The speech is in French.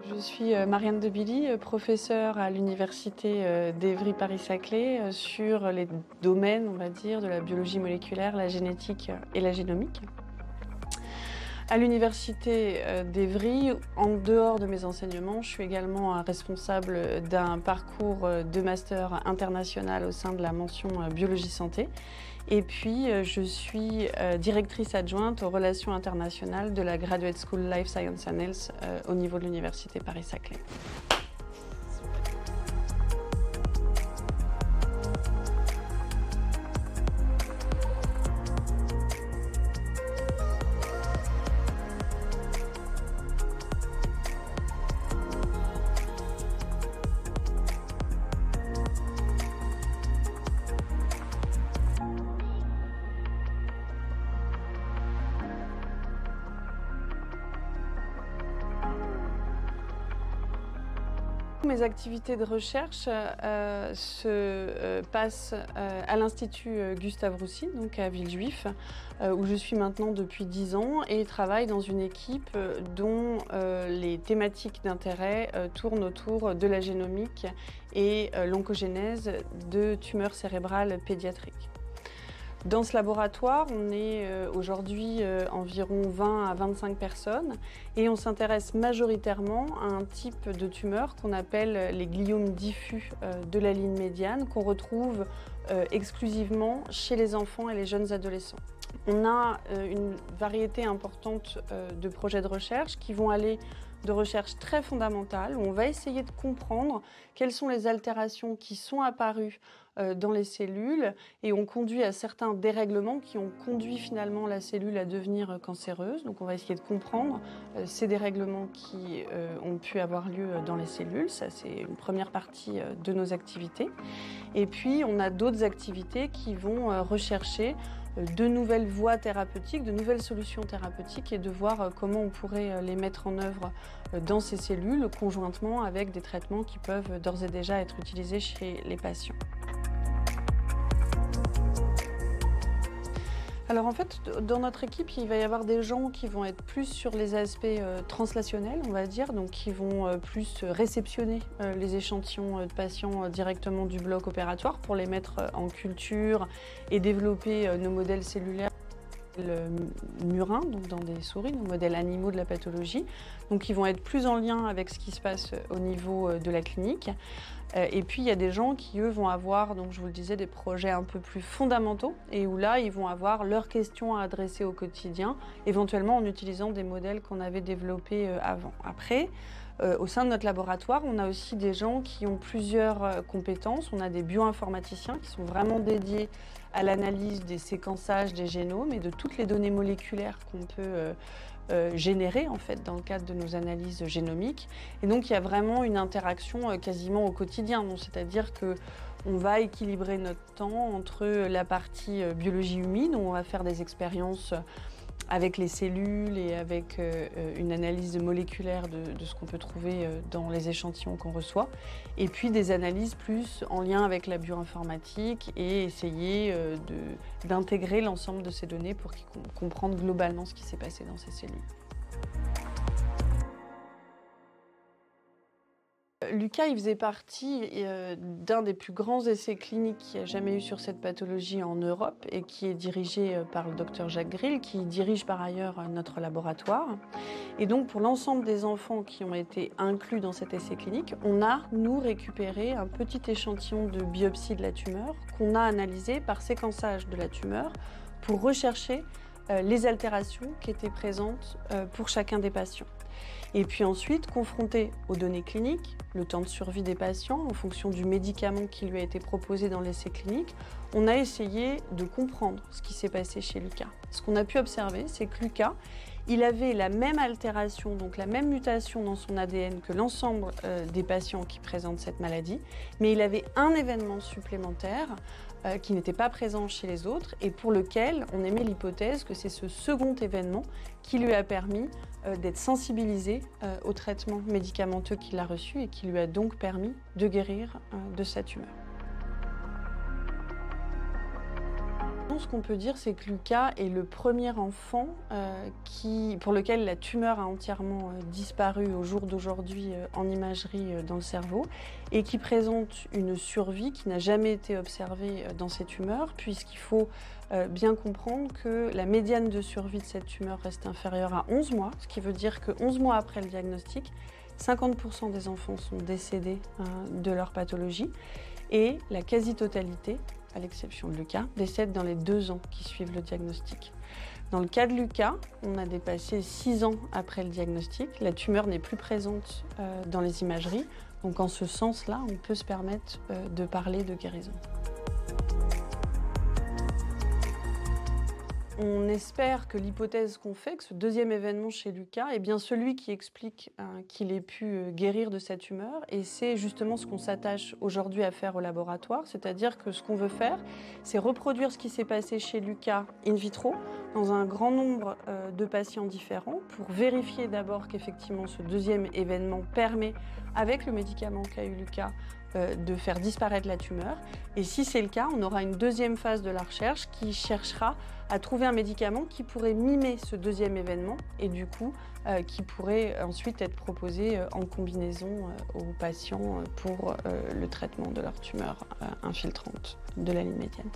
Je suis Marianne de Billy, professeure à l'université d'Évry-Paris-Saclay sur les domaines, on va dire, de la biologie moléculaire, la génétique et la génomique. À l'université d'Évry, en dehors de mes enseignements, je suis également responsable d'un parcours de master international au sein de la mention biologie santé. Et puis, je suis directrice adjointe aux relations internationales de la Graduate School Life Science and Health au niveau de l'université Paris-Saclay. Mes activités de recherche se passent à l'Institut Gustave Roussy, donc à Villejuif, où je suis maintenant depuis 10 ans et travaille dans une équipe dont les thématiques d'intérêt tournent autour de la génomique et l'oncogénèse de tumeurs cérébrales pédiatriques. Dans ce laboratoire, on est aujourd'hui environ 20 à 25 personnes et on s'intéresse majoritairement à un type de tumeur qu'on appelle les gliomes diffus de la ligne médiane, qu'on retrouve exclusivement chez les enfants et les jeunes adolescents. On a une variété importante de projets de recherche qui vont aller de recherche très fondamentale, où on va essayer de comprendre quelles sont les altérations qui sont apparues dans les cellules et ont conduit à certains dérèglements qui ont conduit finalement la cellule à devenir cancéreuse. Donc on va essayer de comprendre ces dérèglements qui ont pu avoir lieu dans les cellules. Ça, c'est une première partie de nos activités. Et puis on a d'autres activités qui vont rechercher de nouvelles voies thérapeutiques, de nouvelles solutions thérapeutiques et de voir comment on pourrait les mettre en œuvre dans ces cellules conjointement avec des traitements qui peuvent d'ores et déjà être utilisés chez les patients. Alors en fait, dans notre équipe, il va y avoir des gens qui vont être plus sur les aspects translationnels, on va dire, donc qui vont plus réceptionner les échantillons de patients directement du bloc opératoire pour les mettre en culture et développer nos modèles cellulaires murins, donc dans des souris, nos modèles animaux de la pathologie, donc ils vont être plus en lien avec ce qui se passe au niveau de la clinique. Et puis il y a des gens qui eux vont avoir, donc je vous le disais, des projets un peu plus fondamentaux et où là ils vont avoir leurs questions à adresser au quotidien, éventuellement en utilisant des modèles qu'on avait développés avant. Après, au sein de notre laboratoire, on a aussi des gens qui ont plusieurs compétences. On a des bioinformaticiens qui sont vraiment dédiés à l'analyse des séquençages des génomes et de toutes les données moléculaires qu'on peut générer en fait dans le cadre de nos analyses génomiques. Et donc il y a vraiment une interaction quasiment au quotidien. C'est-à-dire que on va équilibrer notre temps entre la partie biologie humide, où on va faire des expériences avec les cellules et avec une analyse moléculaire de ce qu'on peut trouver dans les échantillons qu'on reçoit, et puis des analyses plus en lien avec la bioinformatique et essayer d'intégrer l'ensemble de ces données pour comprendre globalement ce qui s'est passé dans ces cellules. Lucas, il faisait partie d'un des plus grands essais cliniques qu'il y a jamais eu sur cette pathologie en Europe et qui est dirigé par le docteur Jacques Grill, qui dirige par ailleurs notre laboratoire. Et donc, pour l'ensemble des enfants qui ont été inclus dans cet essai clinique, on a, nous, récupéré un petit échantillon de biopsie de la tumeur qu'on a analysé par séquençage de la tumeur pour rechercher les altérations qui étaient présentes pour chacun des patients. Et puis ensuite, confronté aux données cliniques, le temps de survie des patients, en fonction du médicament qui lui a été proposé dans l'essai clinique, on a essayé de comprendre ce qui s'est passé chez Lucas. Ce qu'on a pu observer, c'est que Lucas, il avait la même altération, donc la même mutation dans son ADN que l'ensemble des patients qui présentent cette maladie, mais il avait un événement supplémentaire qui n'était pas présent chez les autres et pour lequel on émet l'hypothèse que c'est ce second événement qui lui a permis d'être sensibilisé au traitement médicamenteux qu'il a reçu et qui lui a donc permis de guérir de sa tumeur. ce qu'on peut dire, c'est que Lucas est le premier enfant pour lequel la tumeur a entièrement disparu au jour d'aujourd'hui en imagerie dans le cerveau et qui présente une survie qui n'a jamais été observée dans ces tumeurs, puisqu'il faut bien comprendre que la médiane de survie de cette tumeur reste inférieure à 11 mois, ce qui veut dire que 11 mois après le diagnostic, 50% des enfants sont décédés de leur pathologie et la quasi-totalité, à l'exception de Lucas, décède dans les 2 ans qui suivent le diagnostic. Dans le cas de Lucas, on a dépassé 6 ans après le diagnostic. La tumeur n'est plus présente dans les imageries. Donc en ce sens-là, on peut se permettre de parler de guérison. On espère que l'hypothèse qu'on fait, que ce deuxième événement chez Lucas, est bien celui qui explique qu'il ait pu guérir de sa tumeur. Et c'est justement ce qu'on s'attache aujourd'hui à faire au laboratoire. C'est-à-dire que ce qu'on veut faire, c'est reproduire ce qui s'est passé chez Lucas in vitro, dans un grand nombre de patients différents, pour vérifier d'abord qu'effectivement ce deuxième événement permet, avec le médicament qu'a eu Lucas, de faire disparaître la tumeur. Et si c'est le cas, on aura une deuxième phase de la recherche qui cherchera à trouver un médicament qui pourrait mimer ce deuxième événement et du coup qui pourrait ensuite être proposé en combinaison aux patients pour le traitement de leur tumeur infiltrante de la ligne médiane.